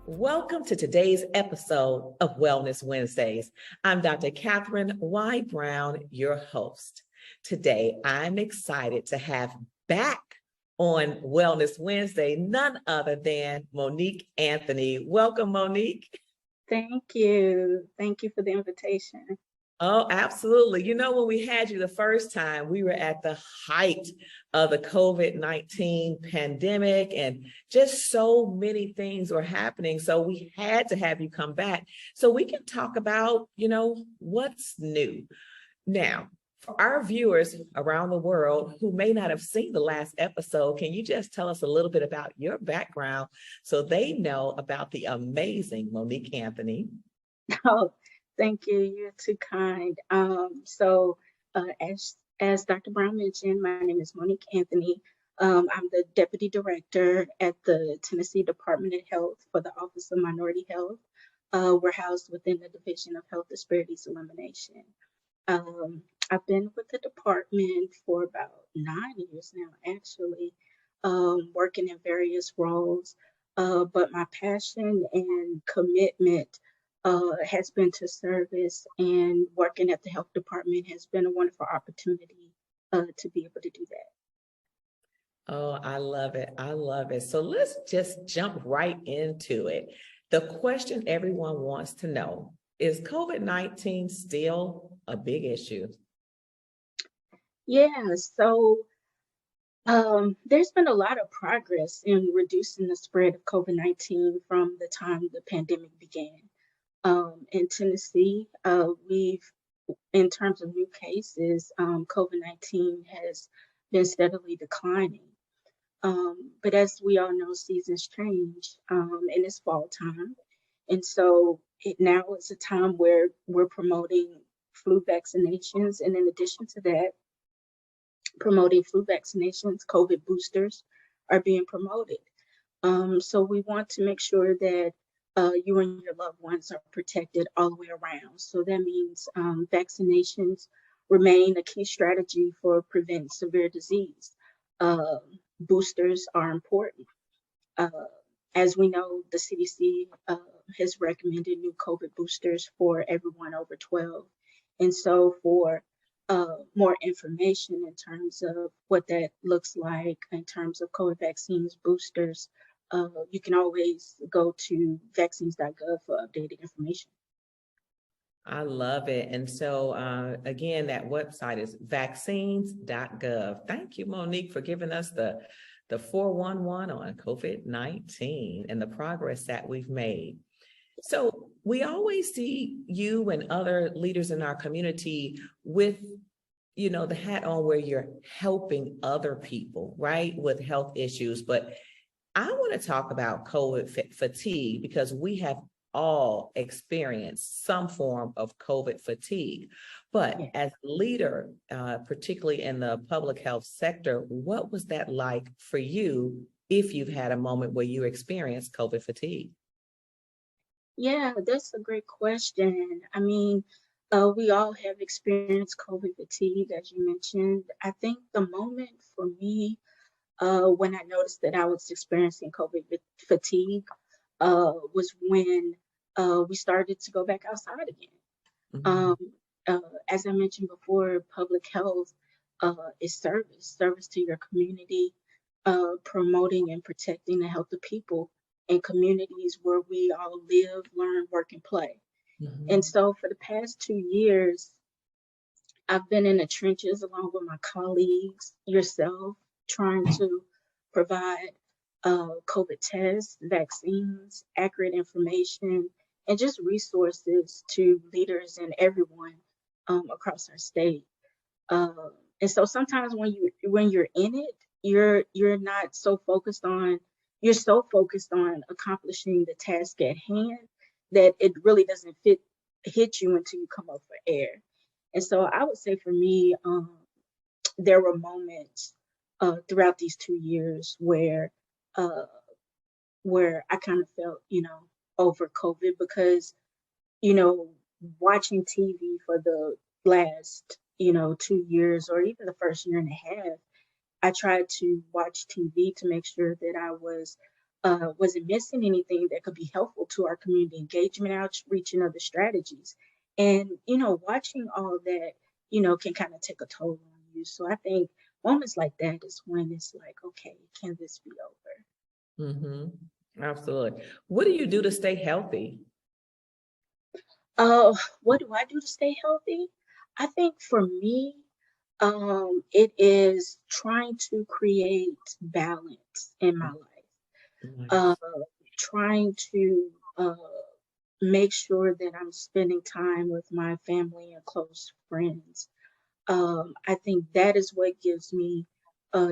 Welcome to today's episode of Wellness Wednesdays. I'm Dr. Katherine Y. Brown, your host. Today, I'm excited to have back on Wellness Wednesday none other than Monique Anthony. Welcome, Monique. Thank you. Thank you for the invitation. Oh, absolutely. You know, when we had you the first time, we were at the height of the COVID-19 pandemic and just so many things were happening. So we had to have you come back so we can talk about, what's new. Now, for our viewers around the world who may not have seen the last episode, can you just tell us a little bit about your background so they know about the amazing Monique Anthony? Oh, thank you. You're too kind. As Dr. Brown mentioned, my name is Monique Anthony. I'm the Deputy Director at the Tennessee Department of Health for the Office of Minority Health. We're housed within the Division of Health Disparities Elimination. I've been with the department for about 9 years now, actually, working in various roles. But my passion and commitment has been to service, and working at the health department has been a wonderful opportunity to be able to do that. Oh, I love it. I love it. So let's just jump right into it. The question everyone wants to know, is COVID-19 still a big issue? Yeah, there's been a lot of progress in reducing the spread of COVID-19 from the time the pandemic began. In Tennessee, in terms of new cases, COVID-19 has been steadily declining. But as we all know, seasons change, and it's fall time. And so now is a time where we're promoting flu vaccinations. And in addition to that, promoting flu vaccinations, COVID boosters are being promoted. So we want to make sure that you and your loved ones are protected all the way around. So that means vaccinations remain a key strategy for preventing severe disease. Boosters are important. As we know, the CDC has recommended new COVID boosters for everyone over 12. And so for more information in terms of what that looks like in terms of COVID vaccines, boosters, you can always go to vaccines.gov for updated information. I love it. And so, again, that website is vaccines.gov. Thank you, Monique, for giving us the 411 on COVID-19 and the progress that we've made. So we always see you and other leaders in our community with, the hat on where you're helping other people, right, with health issues. But I want to talk about COVID fatigue because we have all experienced some form of COVID fatigue. But as a leader, particularly in the public health sector, what was that like for you if you've had a moment where you experienced COVID fatigue? Yeah, that's a great question. I mean, we all have experienced COVID fatigue, as you mentioned. I think the moment for me when I noticed that I was experiencing COVID fatigue was when we started to go back outside again. Mm-hmm. As I mentioned before, public health is service to your community, promoting and protecting the health of people in communities where we all live, learn, work, and play. Mm-hmm. And so for the past 2 years, I've been in the trenches along with my colleagues, yourself, trying to provide COVID tests, vaccines, accurate information, and just resources to leaders and everyone across our state. And so sometimes when you're in it, you're not so focused on, you're so focused on accomplishing the task at hand that it really doesn't hit you until you come up for air. And so I would say for me, there were moments throughout these 2 years where I kind of felt, over COVID because, watching TV for the last, 2 years or even the first year and a half, I tried to watch TV to make sure that I was wasn't missing anything that could be helpful to our community engagement, outreach, and other strategies. And, watching all that, can kind of take a toll on you. So I think moments like that is when it's like, okay, can this be over? Absolutely. What do you do to stay healthy? What do I do to stay healthy? I think for me, it is trying to create balance in my life. Uh, Nice. Trying to make sure that I'm spending time with my family and close friends. I think that is what gives me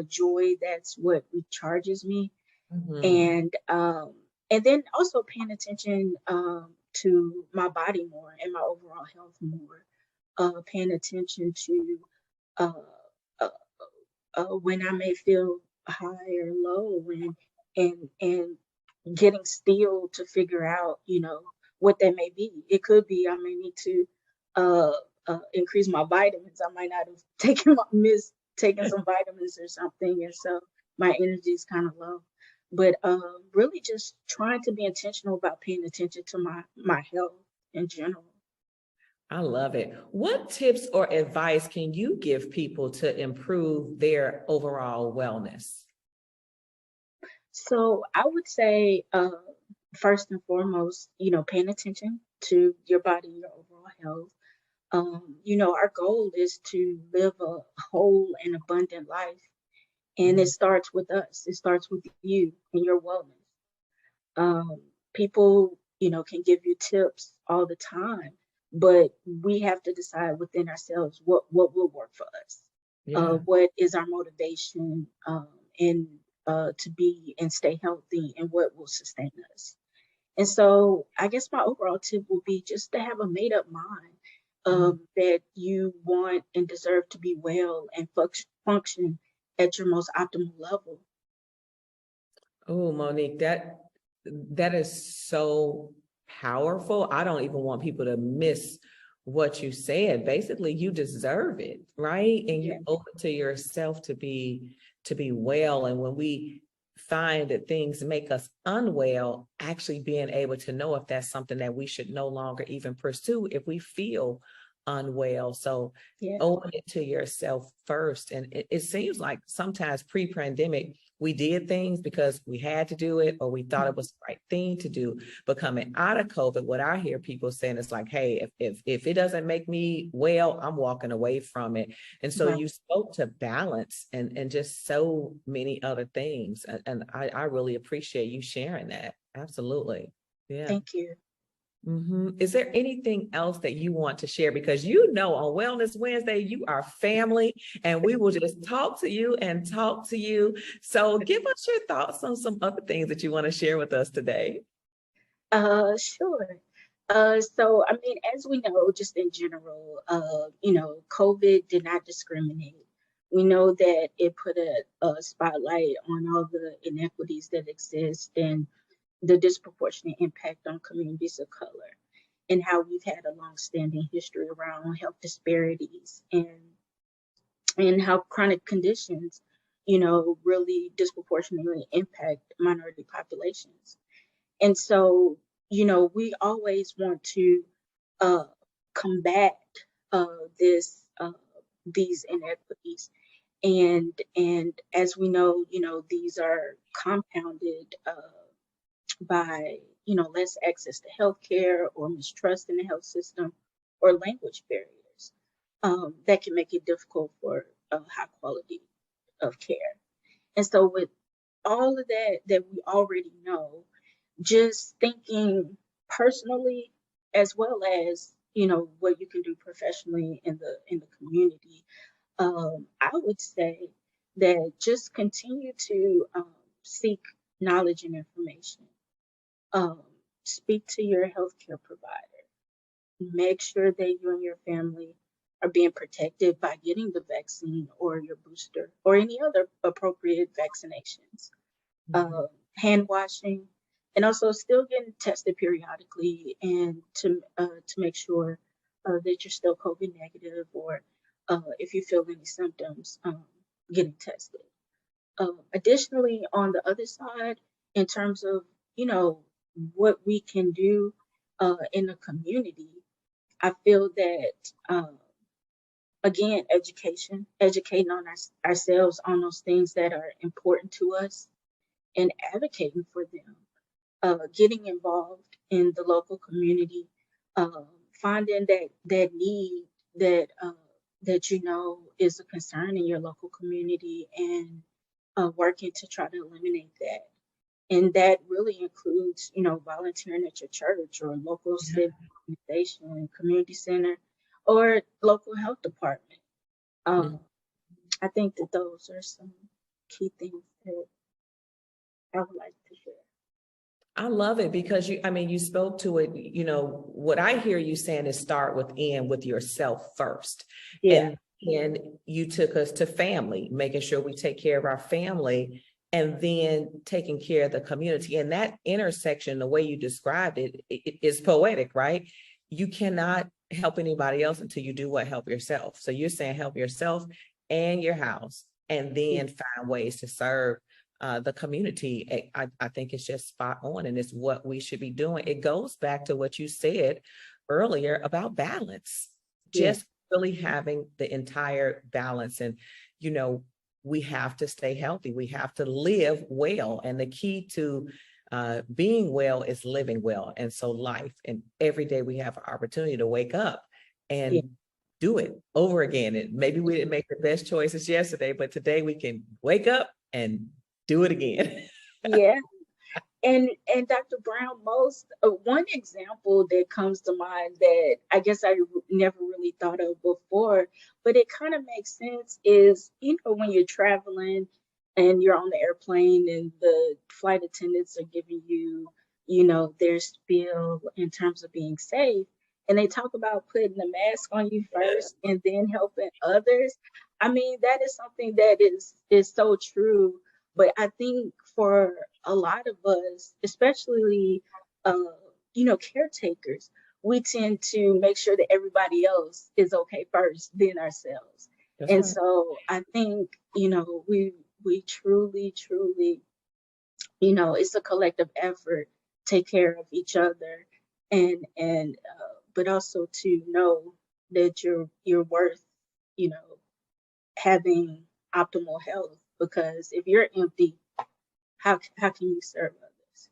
joy. That's what recharges me, Mhm. and then also paying attention to my body more and my overall health more. Paying attention to uh, uh, when I may feel high or low, and getting still to figure out, what that may be. It could be I may need to uh, increase my vitamins. I might not have taken some vitamins or something, and so my energy is kind of low. But really, just trying to be intentional about paying attention to my health in general. I love it. What tips or advice can you give people to improve their overall wellness? So I would say, first and foremost, paying attention to your body, your overall health. Our goal is to live a whole and abundant life, and it Mm. starts with us. It starts with you and your wellness. People, can give you tips all the time, but we have to decide within ourselves what will work for us. Yeah. What is our motivation, and to be and stay healthy, and what will sustain us. And so I guess my overall tip would be just to have a made up mind, Mm. that you want and deserve to be well and function at your most optimal level. Oh, Monique, that is so powerful. I don't even want people to miss what you said. Basically, you deserve it, right? And you Yeah, owe it to yourself to be well. And when we find that things make us unwell, actually being able to know if that's something that we should no longer even pursue if we feel unwell. So yeah, owing it to yourself first. And it seems like sometimes pre-pandemic, we did things because we had to do it or we thought it mhm, was the right thing to do. But coming out of COVID, what I hear people saying is like, hey, if it doesn't make me well, I'm walking away from it. And so right. you spoke to balance and just so many other things. And I really appreciate you sharing that. Absolutely. Yeah. Thank you. Is there anything else that you want to share? Because on Wellness Wednesday, you are family, and we will just talk to you and talk to you. So give us your thoughts on some other things that you want to share with us today. Sure. So, I mean, as we know, just in general, COVID did not discriminate. We know that it put a spotlight on all the inequities that exist and the disproportionate impact on communities of color, and how we've had a long-standing history around health disparities, and how chronic conditions, really disproportionately impact minority populations. And so, we always want to uh, combat uh, this these inequities, and as we know, these are compounded by less access to healthcare, or mistrust in the health system, or language barriers that can make it difficult for high quality of care. And so, with all of that we already know, just thinking personally, as well as what you can do professionally in the community, I would say that just continue to seek knowledge and information. um, Speak to your healthcare provider. Make sure that you and your family are being protected by getting the vaccine or your booster or any other appropriate vaccinations. Mhm. uh, Hand washing, and also still getting tested periodically, and to make sure that you're still COVID negative, or if you feel any symptoms, getting tested. Additionally, on the other side, in terms of, you know, what we can do in the community. I feel that, again, educating on ourselves on those things that are important to us and advocating for them, getting involved in the local community, uh, finding that need that that you know is a concern in your local community, and working to try to eliminate that. And that really includes, you know, volunteering at your church or local civic organization, community center, or local health department. Mhm. Um, I think that those are some key things that I would like to share. I love it because I mean, you spoke to it, what I hear you saying is start within with yourself first. Yeah, And you took us to family, making sure we take care of our family and then taking care of the community. And that intersection, the way you described it is poetic, right? You cannot help anybody else until you do what? Help yourself. So you're saying help yourself and your house, and yeah, then find ways to serve the community. I think it's just spot on, and it's what we should be doing. It goes back to what you said earlier about balance, yeah, just really having the entire balance. And, you know, we have to stay healthy. We have to live well. And the key to being well is living well. And so life, and every day we have an opportunity to wake up yeah, and do it over again. And maybe we didn't make the best choices yesterday, but today we can wake up and do it again. yeah. And Dr. Brown, most one example that comes to mind that I guess never really thought of before, but it kind of makes sense is, you know, when you're traveling and you're on the airplane and the flight attendants are giving you, you know, their spiel in terms of being safe, and they talk about putting the mask on you first and then helping others. I mean, that is something that is so true. But I think for a lot of us, especially, uh, you know, caretakers, we tend to make sure that everybody else is okay first, then ourselves. That's And right. so I think, you know, we truly, truly, you know, it's a collective effort, take care of each other, and but also to know that you're worth, you know, having optimal health, because if you're empty, how can you serve others?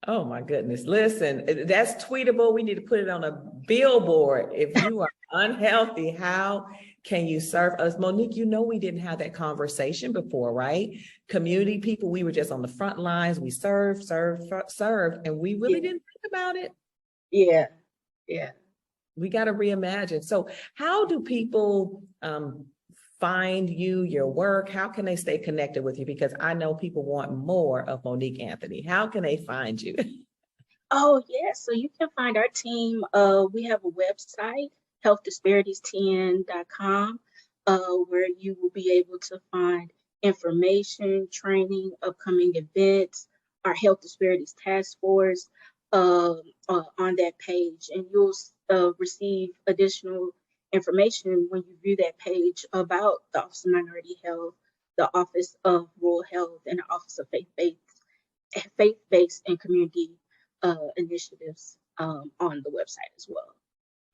Oh my goodness. Listen, that's tweetable. We need to put it on a billboard. If you are unhealthy, how can you serve us? Monique, we didn't have that conversation before, right? Community people, we were just on the front lines. We served, and we really Yeah, didn't think about it. yeah, yeah. We got to reimagine. So how do people find you, your work? How can they stay connected with you? Because I know people want more of Monique Anthony. How can they find you? Oh, yeah. So you can find our team. We have a website, healthdisparities10.com, where you will be able to find information, training, upcoming events, our Health Disparities Task Force on that page. And you'll receive additional information when you view that page about the Office of Minority Health, the Office of Rural Health, and the Office of Faith-based and community initiatives on the website as well.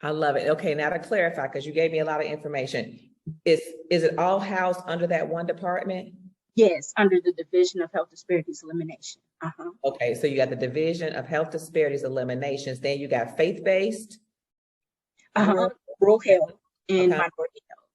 I love it. Okay, now to clarify, because you gave me a lot of information, is it all housed under that one department? Yes, under the Division of Health Disparities Elimination. Okay, so you got the Division of Health Disparities Eliminations, then you got faith-based, Uh-huh. rural, Rural health and okay, minority health.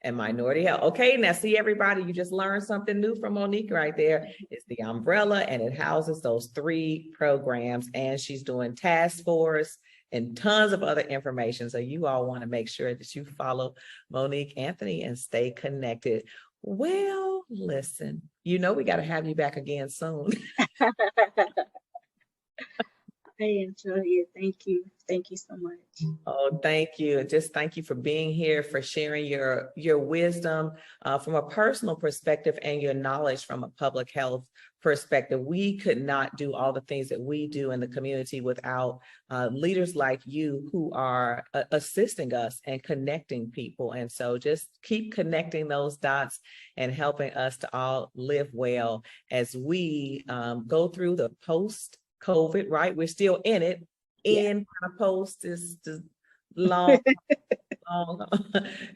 and minority health. Okay, now see everybody, you just learned something new from Monique right there. It's the umbrella, and it houses those 3 programs, and she's doing task force and tons of other information. So you all want to make sure that you follow Monique Anthony and stay connected. Well, listen, we got to have you back again soon. I enjoy it. Thank you. Thank you so much. Oh, thank you. And just thank you for being here, for sharing your wisdom from a personal perspective and your knowledge from a public health perspective. We could not do all the things that we do in the community without leaders like you who are assisting us and connecting people. And so just keep connecting those dots and helping us to all live well as we go through the post-COVID, right? We're still in it. Yeah. In kind of post is long, long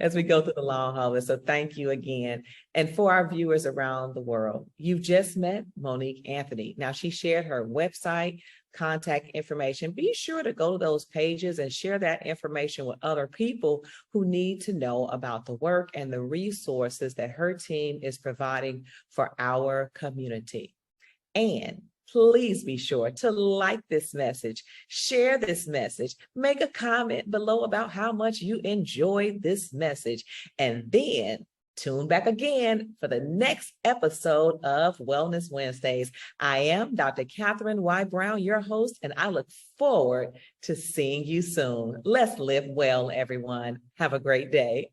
as we go through the long haul. So thank you again. And for our viewers around the world, you just met Monique Anthony. Now she shared her website, contact information. Be sure to go to those pages and share that information with other people who need to know about the work and the resources that her team is providing for our community. And please be sure to like this message, share this message, make a comment below about how much you enjoyed this message, and then tune back again for the next episode of Wellness Wednesdays. I am Dr. Katherine Y. Brown, your host, and I look forward to seeing you soon. Let's live well, everyone. Have a great day.